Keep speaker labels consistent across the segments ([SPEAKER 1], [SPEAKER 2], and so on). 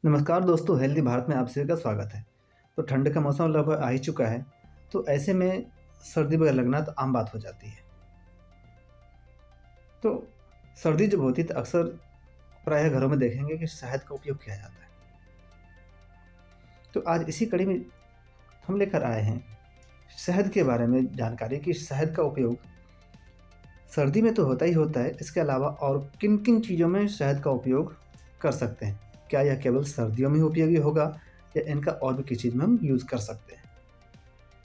[SPEAKER 1] नमस्कार दोस्तों, हेल्दी भारत में आप सभी का स्वागत है। तो ठंड का मौसम लगभग आ ही चुका है, तो ऐसे में सर्दी वगैरह लगना तो आम बात हो जाती है। तो सर्दी जब होती है तो अक्सर प्रायः घरों में देखेंगे कि शहद का उपयोग किया जाता है। तो आज इसी कड़ी में हम लेकर आए हैं शहद के बारे में जानकारी कि शहद का उपयोग सर्दी में तो होता ही होता है, इसके अलावा और किन-किन चीज़ों में शहद का उपयोग कर सकते हैं। क्या यह केवल सर्दियों में ही उपयोगी होगा या इनका और भी किसी चीज़ में हम यूज़ कर सकते हैं?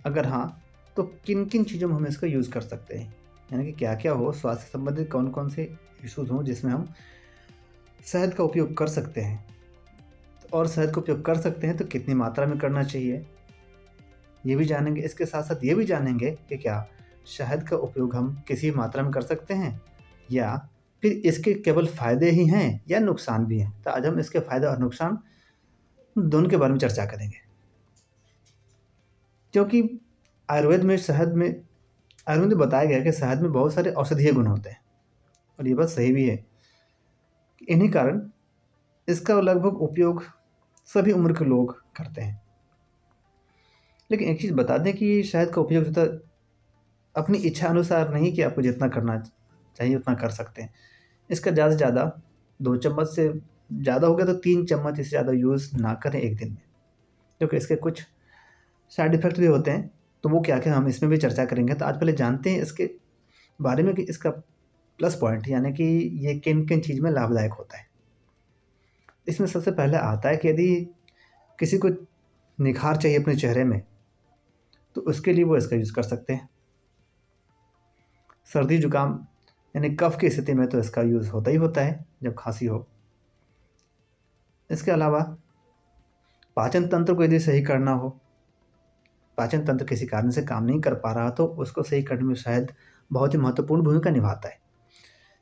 [SPEAKER 1] अगर हाँ, तो किन-किन चीज़ों में हम इसका यूज़ कर सकते हैं? यानी कि क्या-क्या हो, स्वास्थ्य से संबंधित कौन-कौन से इश्यूज़ हों जिसमें हम शहद का उपयोग कर सकते हैं? और शहद का उपयोग कर सकते हैं तो कितनी मात्रा में करना चाहिए? ये भी जानेंगे। इसके साथ-साथ ये भी जानेंगे कि क्या शहद का उपयोग हम किसी मात्रा में कर सकते हैं या फिर इसके केवल फ़ायदे ही हैं या नुकसान भी हैं? तो आज हम इसके फ़ायदे और नुकसान दोनों के बारे में चर्चा करेंगे। क्योंकि आयुर्वेद में बताया गया है कि शहद में बहुत सारे औषधीय गुण होते हैं और ये बात सही भी है। इन्हीं कारण इसका लगभग उपयोग सभी उम्र के लोग करते हैं। लेकिन एक चीज़ बता दें कि शहद का उपयोग जो था अपनी इच्छा अनुसार नहीं कि आपको जितना करना चाहिए उतना कर सकते हैं। इसका ज़्यादा से ज़्यादा 2 चम्मच से ज़्यादा हो गया तो 3 चम्मच, इससे ज़्यादा यूज़ ना करें एक दिन में। क्योंकि इसके कुछ साइड इफ़ेक्ट भी होते हैं, तो वो क्या-क्या हम इसमें भी चर्चा करेंगे। तो आज पहले जानते हैं इसके बारे में कि इसका प्लस पॉइंट यानी कि ये किन-किन चीज़ में लाभदायक होता है। इसमें सबसे पहले आता है कि यदि किसी को निखार चाहिए अपने चेहरे में, तो उसके लिए वो इसका यूज़ कर सकते हैं। सर्दी जुकाम यानी कफ की स्थिति में तो इसका यूज़ होता ही होता है जब खाँसी हो। इसके अलावा पाचन तंत्र को यदि सही करना हो, पाचन तंत्र किसी कारण से काम नहीं कर पा रहा तो उसको सही करने में शायद बहुत ही महत्वपूर्ण भूमिका निभाता है।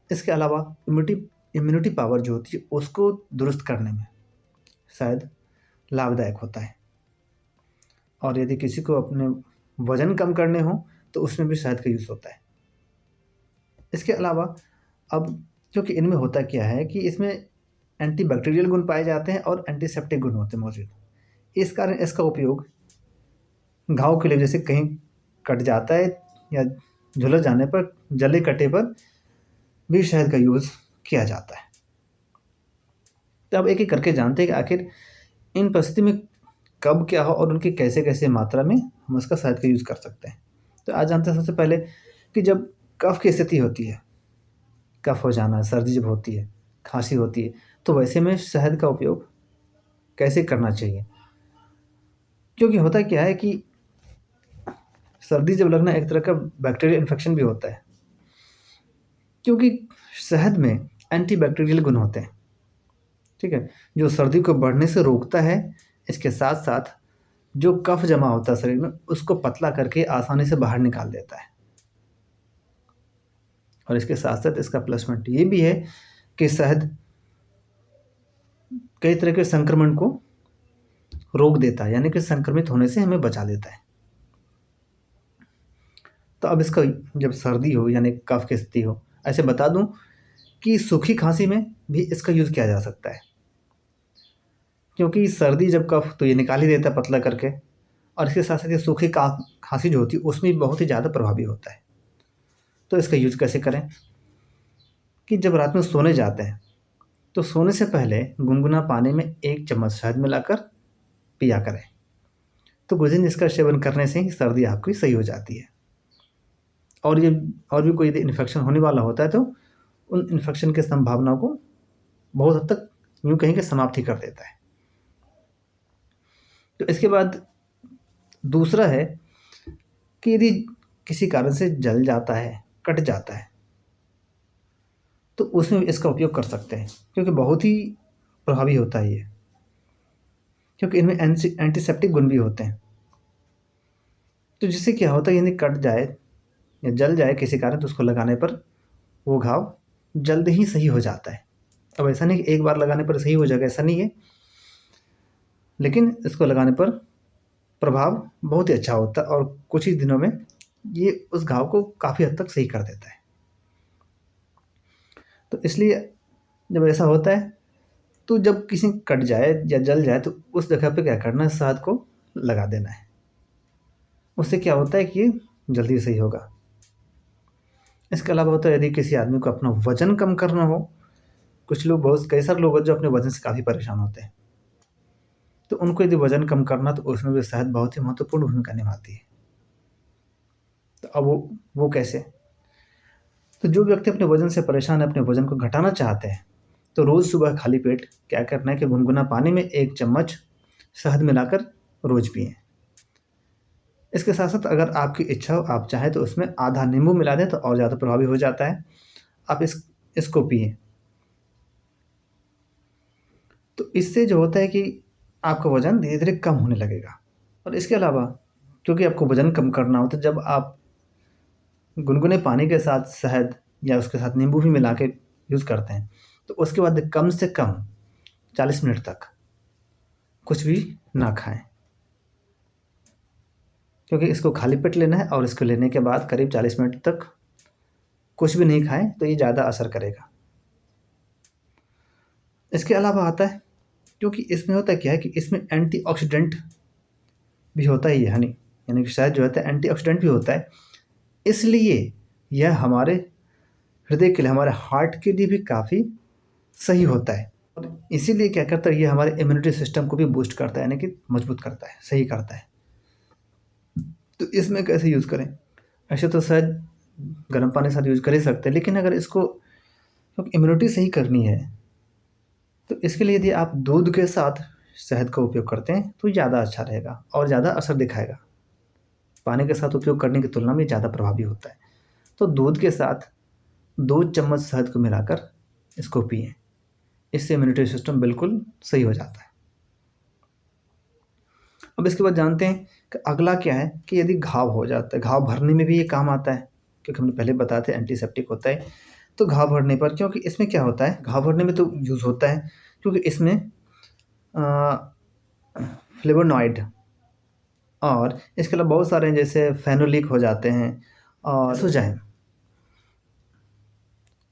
[SPEAKER 1] इसके अलावा इम्यूनिटी पावर जो होती है उसको दुरुस्त करने में शायद लाभदायक होता है। और यदि किसी को अपने वज़न कम करने हों तो उसमें भी शहद का यूज़ होता है। इसके अलावा अब क्योंकि इनमें होता क्या है कि इसमें एंटीबैक्टीरियल गुण पाए जाते हैं और एंटीसेप्टिक गुण होते हैं मौजूद। इस कारण इसका उपयोग घाव के लिए जैसे कहीं कट जाता है या झुलस जाने पर, जले कटे पर भी शहद का यूज़ किया जाता है। तो अब एक-एक करके जानते हैं कि आखिर इन परिस्थिति में कब क्या हो और उनकी कैसे-कैसे मात्रा में हम उसका शहद का यूज़ कर सकते हैं। तो आज जानते हैं सबसे पहले कि जब कफ़ की स्थिति होती है, कफ़ हो जाना, सर्दी जब होती है, खाँसी होती है, तो वैसे में शहद का उपयोग कैसे करना चाहिए? क्योंकि होता क्या है कि सर्दी जब लगना एक तरह का बैक्टीरियल इन्फेक्शन भी होता है। क्योंकि शहद में एंटीबैक्टीरियल गुण होते हैं, ठीक है? जो सर्दी को बढ़ने से रोकता है, इसके साथ-साथ जो कफ जमा होता है शरीर में, उसको पतला करके आसानी से बाहर निकाल देता है। और इसके साथ-साथ इसका प्लस पॉइंट ये भी है कि शहद कई तरह के संक्रमण को रोक देता है, यानी कि संक्रमित होने से हमें बचा लेता है। तो अब इसका जब सर्दी हो यानी कफ की स्थिति हो, ऐसे बता दूँ कि सूखी खाँसी में भी इसका यूज़ किया जा सकता है। क्योंकि सर्दी जब कफ तो ये निकाल ही देता है पतला करके और इसके साथ-साथ ये सूखी का खाँसी जो होती है उसमें भी बहुत ही ज़्यादा प्रभावी होता है। तो इसका यूज़ कैसे करें? कि जब रात में सोने जाते हैं, तो सोने से पहले गुनगुना पानी में 1 चम्मच शहद मिलाकर पिया करें। तो कुछ दिन इसका सेवन करने से ही सर्दी आपकी सही हो जाती है। और ये और भी कोई यदि इन्फेक्शन होने वाला होता है तो उन इन्फेक्शन की संभावना को बहुत हद तक यूँ कहें कि समाप्त ही कर देता है। तो इसके बाद दूसरा है कि यदि किसी कारण से जल जाता है, कट जाता है, तो उसमें भी इसका उपयोग कर सकते हैं क्योंकि बहुत ही प्रभावी होता है ये। क्योंकि इनमें एंटीसेप्टिक गुण भी होते हैं। तो जिससे क्या होता है यदि कट जाए या जल जाए किसी कारण तो उसको लगाने पर वो घाव जल्द ही सही हो जाता है। अब ऐसा नहीं कि एक बार लगाने पर सही हो जाएगा, ऐसा नहीं है। लेकिन इसको लगाने पर प्रभाव बहुत ही अच्छा होता है और कुछ ही दिनों में ये उस घाव को काफ़ी हद तक सही कर देता है। तो इसलिए जब ऐसा होता है तो जब किसी कट जाए या जल जाए तो उस जगह पे क्या करना है, शहद को लगा देना है। उससे क्या होता है कि ये जल्दी सही होगा। इसके अलावा होता है यदि किसी आदमी को अपना वजन कम करना हो, कुछ लोग, बहुत कई सारे लोग हैं जो अपने वजन से काफ़ी परेशान होते हैं, तो उनको यदि वजन कम करना तो उसमें भी शहद बहुत ही महत्वपूर्ण भूमिका निभाती है। तो अब वो कैसे? तो जो व्यक्ति अपने वजन से परेशान है, अपने वजन को घटाना चाहते हैं, तो रोज़ सुबह खाली पेट क्या करना है कि गुनगुना पानी में 1 चम्मच शहद मिलाकर रोज़ पिएँ। इसके साथ-साथ अगर आपकी इच्छा हो, आप चाहें तो उसमें आधा नींबू मिला दें तो और ज़्यादा प्रभावी हो जाता है। आप इसको पिएँ। तो इससे जो होता है कि आपका वज़न धीरे-धीरे कम होने लगेगा। और इसके अलावा क्योंकि आपको वज़न कम करना हो, तो जब आप गुनगुने पानी के साथ शहद या उसके साथ नींबू भी मिला के यूज़ करते हैं, तो उसके बाद कम से कम 40 मिनट तक कुछ भी ना खाएँ। क्योंकि इसको खाली पेट लेना है और इसको लेने के बाद करीब 40 मिनट तक कुछ भी नहीं खाएँ, तो ये ज़्यादा असर करेगा। इसके अलावा आता है, क्योंकि इसमें होता क्या है कि इसमें एंटीऑक्सीडेंट भी होता ही है हनी, यानी कि शहद जो होता है एंटीऑक्सीडेंट भी होता है। इसलिए यह हमारे हृदय के लिए, हमारे हार्ट के लिए भी काफ़ी सही होता है। और इसीलिए क्या करता है, ये हमारे इम्यूनिटी सिस्टम को भी बूस्ट करता है, यानी कि मजबूत करता है, सही करता है। तो इसमें कैसे यूज़ करें? ऐसे तो शायद गर्म पानी के साथ यूज़ कर ही सकते हैं, लेकिन अगर इसको क्योंकि इम्यूनिटी सही करनी है, तो इसके लिए यदि आप दूध के साथ शहद का उपयोग करते हैं तो ज़्यादा अच्छा रहेगा और ज़्यादा असर दिखाएगा। पानी के साथ उपयोग करने की तुलना में ज़्यादा प्रभावी होता है। तो दूध के साथ 2 चम्मच शहद को मिलाकर इसको पिएँ। इससे इम्यूनिटी सिस्टम बिल्कुल सही हो जाता है। अब इसके बाद जानते हैं कि अगला क्या है कि यदि घाव हो जाता है, घाव भरने में भी ये काम आता है, क्योंकि हमने पहले बताया था एंटीसेप्टिक होता है। तो घाव भरने पर, क्योंकि इसमें क्या होता है, घाव भरने में तो यूज़ होता है क्योंकि इसमें फ्लेवोनॉइड और इसके अलावा बहुत सारे हैं, जैसे फेनोलिक हो जाते हैं और सुजाइम,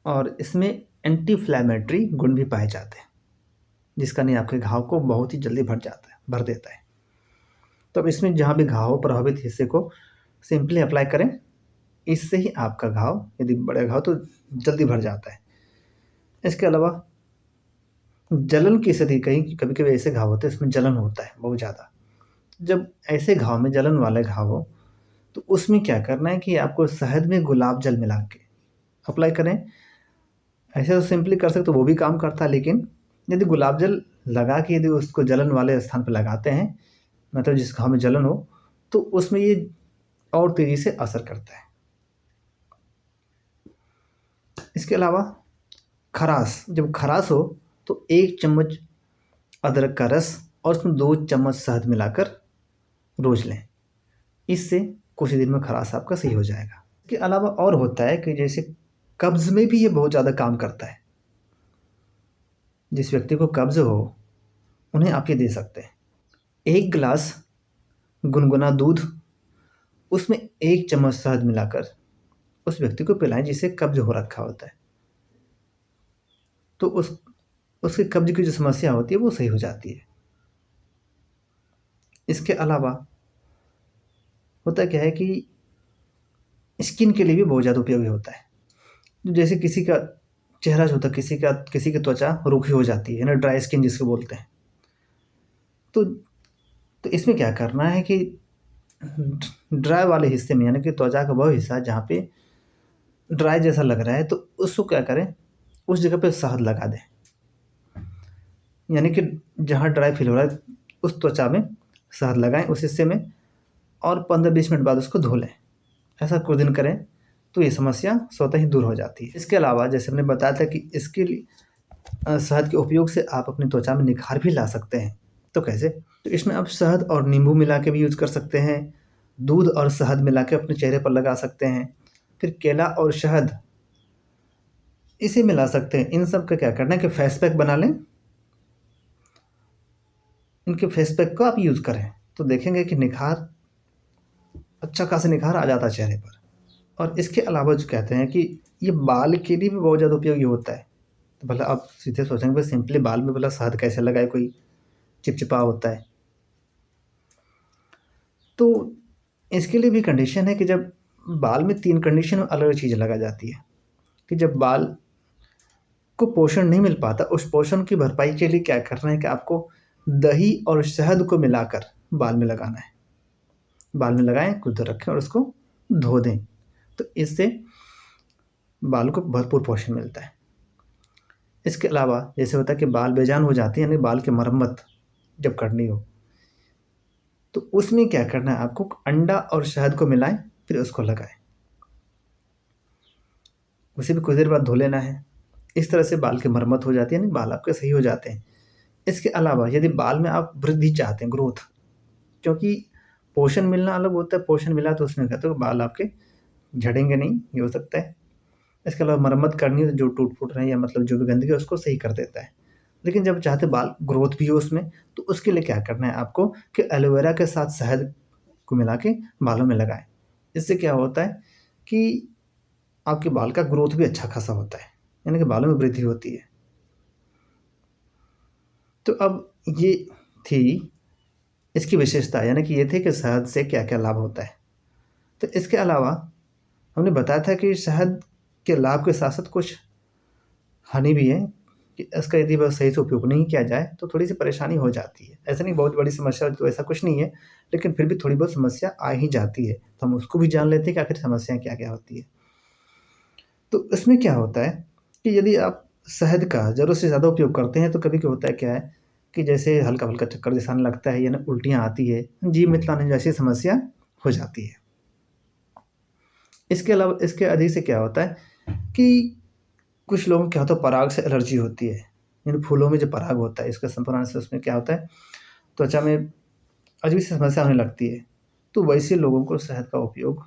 [SPEAKER 1] और इसमें एंटी इन्फ्लेमेटरी गुण भी पाए जाते हैं, जिसका नहीं आपके घाव को बहुत ही जल्दी भर देता है। तो अब इसमें जहाँ भी घाव हो, प्रभावित हिस्से को सिंपली अप्लाई करें। इससे ही आपका घाव, यदि बड़ा घाव तो जल्दी भर जाता है। इसके अलावा जलन की स्थिति, कहीं कभी-कभी ऐसे घाव होते हैं इसमें जलन होता है बहुत ज़्यादा। जब ऐसे घाव में, जलन वाले घाव हो, तो उसमें क्या करना है कि आपको शहद में गुलाब जल मिला के अप्लाई करें। ऐसे तो सिंपली कर सकते, तो वो भी काम करता है, लेकिन यदि गुलाब जल लगा के यदि उसको जलन वाले स्थान पे लगाते हैं, मतलब जिस घाव में जलन हो, तो उसमें ये और तेज़ी से असर करता है। इसके अलावा खराश, जब खराश हो तो 1 चम्मच अदरक का रस और उसमें 2 चम्मच शहद मिलाकर रोज़ लें। इससे कुछ ही दिन में खराश आपका सही हो जाएगा। इसके अलावा और होता है कि जैसे कब्ज़ में भी ये बहुत ज़्यादा काम करता है। जिस व्यक्ति को कब्ज़ हो, उन्हें आप ये दे सकते हैं। 1 गिलास गुनगुना दूध, उसमें 1 चम्मच शहद मिलाकर उस व्यक्ति को पिलाएँ जिसे कब्ज़ हो रखा होता है। तो उसकी कब्ज़ की जो समस्या होती है वो सही हो जाती है। इसके अलावा होता क्या है कि स्किन के लिए भी बहुत ज़्यादा उपयोगी होता है। जैसे किसी का चेहरा जो होता है, किसी की त्वचा रूखी हो जाती है ना, ड्राई स्किन जिसको बोलते हैं। तो इसमें क्या करना है कि ड्राई वाले हिस्से में, यानी कि त्वचा का वह हिस्सा जहाँ पे ड्राई जैसा लग रहा है, तो उसको क्या करें, उस जगह पे शहद लगा दें। यानी कि जहाँ ड्राई फील हो रहा है उस त्वचा में शहद लगाएं, उस हिस्से में, और 15-20 मिनट बाद उसको धो लें। ऐसा कुछ दिन करें तो ये समस्या स्वतः ही दूर हो जाती है। इसके अलावा जैसे हमने बताया था कि इसके लिए शहद के उपयोग से आप अपनी त्वचा में निखार भी ला सकते हैं। तो कैसे? तो इसमें आप शहद और नींबू मिला के भी यूज़ कर सकते हैं। दूध और शहद मिला के अपने चेहरे पर लगा सकते हैं। फिर केला और शहद, इसे मिला सकते हैं। इन सब का क्या करना है कि फेस पैक बना लें। इनके फेस पैक को आप यूज़ करें तो देखेंगे कि निखार, अच्छा खासा निखार आ जाता है चेहरे पर। और इसके अलावा जो कहते हैं कि ये बाल के लिए भी बहुत ज़्यादा उपयोगी होता है। तो भला आप सीधे सोचेंगे भाई सिंपली बाल में भला शहद कैसे लगाए, कोई चिपचिपा होता है। तो इसके लिए भी कंडीशन है कि जब बाल में 3 कंडीशन में अलग अलग चीज़ें लगाई जाती है कि जब बाल को पोषण नहीं मिल पाता, उस पोषण की भरपाई के लिए क्या करना है कि आपको दही और शहद को मिलाकर बाल में लगाना है। बाल में लगाएं, कुछ देर रखें और उसको धो दें, तो इससे बाल को भरपूर पोषण मिलता है। इसके अलावा जैसे होता है कि बाल बेजान हो जाते हैं, यानी बाल की मरम्मत जब करनी हो, तो उसमें क्या करना है, आपको अंडा और शहद को मिलाएं फिर उसको लगाएं, उसे भी कुछ देर बाद धो लेना है। इस तरह से बाल की मरम्मत हो जाती है, यानी बाल आपके सही हो जाते हैं। इसके अलावा यदि बाल में आप वृद्धि चाहते हैं, ग्रोथ, क्योंकि पोषण मिलना अलग होता है, पोषण मिला तो उसमें कहते हो बाल आपके झड़ेंगे नहीं, ये हो सकता है। इसके अलावा मरम्मत करनी है तो जो टूट फूट रहे हैं या मतलब जो भी गंदगी है उसको सही कर देता है। लेकिन जब चाहते बाल ग्रोथ भी हो उसमें, तो उसके लिए क्या करना है आपको कि एलोवेरा के साथ शहद को मिला के बालों में लगाएं। इससे क्या होता है कि आपके बाल का ग्रोथ भी अच्छा खासा होता है, यानी कि बालों में वृद्धि होती है। तो अब ये थी इसकी विशेषता, यानी कि ये थे कि शहद से क्या क्या लाभ होता है। तो इसके अलावा हमने बताया था कि शहद के लाभ के साथ साथ कुछ हानि भी है कि इसका यदि वह सही से उपयोग नहीं किया जाए तो थोड़ी सी परेशानी हो जाती है। ऐसा नहीं बहुत बड़ी समस्या तो ऐसा कुछ नहीं है, लेकिन फिर भी थोड़ी बहुत समस्या आ ही जाती है, तो हम उसको भी जान लेते हैं कि आखिर समस्याएं क्या क्या होती है। तो इसमें क्या होता है कि यदि आप शहद का ज़रूरत से ज़्यादा उपयोग करते हैं तो कभी क्या होता है, क्या है कि जैसे हल्का हल्का चक्कर जैसा आने लगता है या ना उल्टियाँ आती है, जी मितलाने जैसी समस्या हो जाती है। इसके अलावा इसके अधिक से क्या होता है कि कुछ लोगों को क्या होता है, पराग से एलर्जी होती है। इन फूलों में जो पराग होता है इसका संपर्क से उसमें क्या होता है, त्वचा में अजीब सी समस्या होने लगती है। तो वैसे लोगों को शहद का उपयोग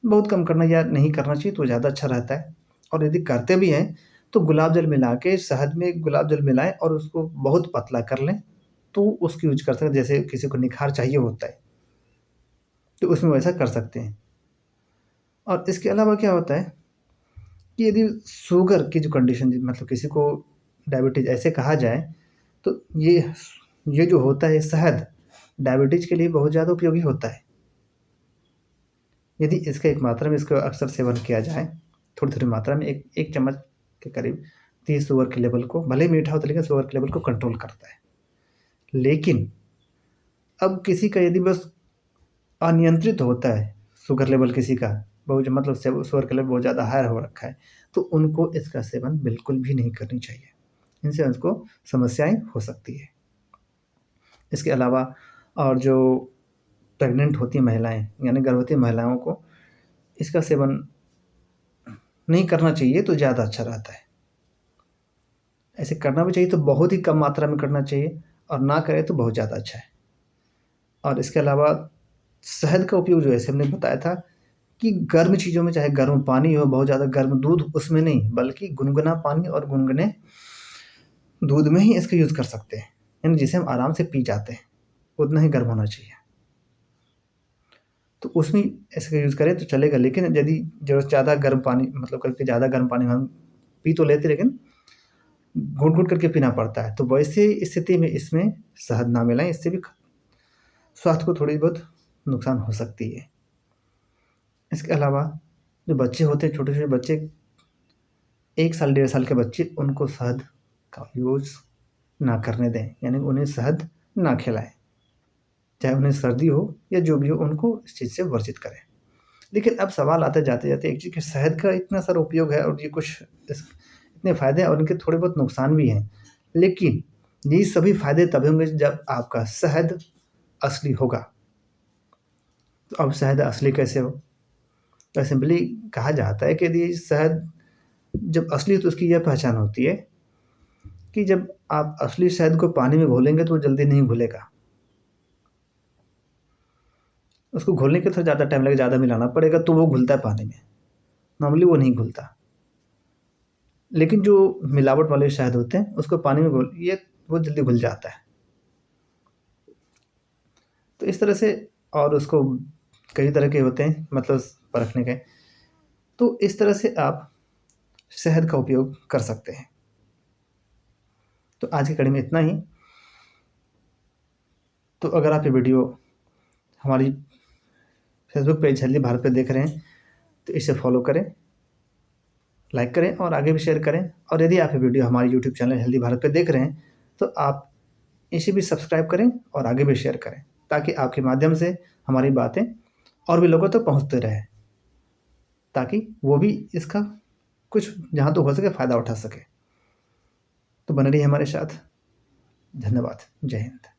[SPEAKER 1] बहुत कम करना या नहीं करना चाहिए तो ज़्यादा अच्छा रहता है। और यदि करते भी हैं तो गुलाब जल मिला के शहद में गुलाब जल मिलाएं और उसको बहुत पतला कर लें, तो उसकी यूज कर सकते हैं। जैसे किसी को निखार चाहिए होता है तो उसमें वैसा कर सकते हैं। और इसके अलावा क्या होता है कि यदि शुगर की जो कंडीशन, मतलब किसी को डायबिटीज ऐसे कहा जाए, तो ये जो होता है शहद डायबिटीज के लिए बहुत ज़्यादा उपयोगी होता है। यदि इसका एक मात्रा में इसका अक्सर सेवन किया जाए, थोड़ी थोड़ी मात्रा में, एक एक चम्मच के करीब, तो ये शुगर के लेवल को, भले ही मीठा होता है लेकिन शुगर के लेवल को कंट्रोल करता है। लेकिन अब किसी का यदि बस अनियंत्रित होता है शुगर लेवल, किसी का बहुत मतलब शुगर का लेवल बहुत ज़्यादा हाई हो रखा है, तो उनको इसका सेवन बिल्कुल भी नहीं करनी चाहिए। इनसे उनको समस्याएं हो सकती है। इसके अलावा और जो प्रेग्नेंट होती महिलाएं, यानी गर्भवती महिलाओं को इसका सेवन नहीं करना चाहिए तो ज़्यादा अच्छा रहता है। ऐसे करना भी चाहिए तो बहुत ही कम मात्रा में करना चाहिए, और ना करें तो बहुत ज़्यादा अच्छा है। और इसके अलावा शहद का उपयोग जो ऐसे हमने बताया था कि गर्म चीज़ों में, चाहे गर्म पानी हो, बहुत ज़्यादा गर्म दूध उसमें नहीं, बल्कि गुनगुना पानी और गुनगुने दूध में ही इसका यूज़ कर सकते हैं, यानी जिसे हम आराम से पी जाते हैं उतना ही गर्म होना चाहिए, तो उसमें इसका यूज़ करें तो चलेगा। लेकिन यदि जो ज़्यादा गर्म पानी, मतलब करके ज़्यादा गर्म पानी हम पी तो लेते, लेकिन घूट घूट करके पीना पड़ता है, तो वैसे स्थिति में इसमें शहद ना मिलाएं, इससे भी स्वास्थ्य को थोड़ी बहुत नुकसान हो सकती है। इसके अलावा जो बच्चे होते हैं, छोटे छोटे बच्चे, 1 साल 1.5 साल के बच्चे, उनको शहद का यूज़ ना करने दें, यानी उन्हें शहद ना खिलाएं, चाहे उन्हें सर्दी हो या जो भी हो, उनको इस चीज़ से वर्जित करें। लेकिन अब सवाल आता है जाते जाते एक चीज़ कि शहद का इतना सारा उपयोग है और ये कुछ इतने फ़ायदे हैं और इनके थोड़े बहुत नुकसान भी हैं, लेकिन ये सभी फ़ायदे तभी होंगे जब आपका शहद असली होगा। तो अब शहद असली कैसे हो, तो सिंपली कहा जाता है कि यदि शहद जब असली हो तो उसकी यह पहचान होती है कि जब आप असली शहद को पानी में घोलेंगे तो वो जल्दी नहीं घुलेगा, उसको घोलने के थोड़ा ज़्यादा टाइम लगेगा, ज़्यादा मिलाना पड़ेगा तो वो घुलता है पानी में, नॉर्मली वो नहीं घुलता। लेकिन जो मिलावट वाले शहद होते हैं उसको पानी में घोल ये वो जल्दी घुल जाता है। तो इस तरह से, और उसको कई तरह के होते हैं मतलब परखने के, तो इस तरह से आप शहद का उपयोग कर सकते हैं। तो आज की कड़ी में इतना ही। तो अगर आप ये वीडियो हमारी फेसबुक पेज हेल्दी भारत पे देख रहे हैं तो इसे फॉलो करें, लाइक करें और आगे भी शेयर करें। और यदि आप ये वीडियो हमारे यूट्यूब चैनल हेल्दी भारत पे देख रहे हैं तो आप इसे भी सब्सक्राइब करें और आगे भी शेयर करें, ताकि आपके माध्यम से हमारी बातें और भी लोगों तक पहुंचते रहे, ताकि वो भी इसका कुछ जहाँ तो हो सके फ़ायदा उठा सके। तो बने रहिए हमारे साथ। धन्यवाद। जय हिंद।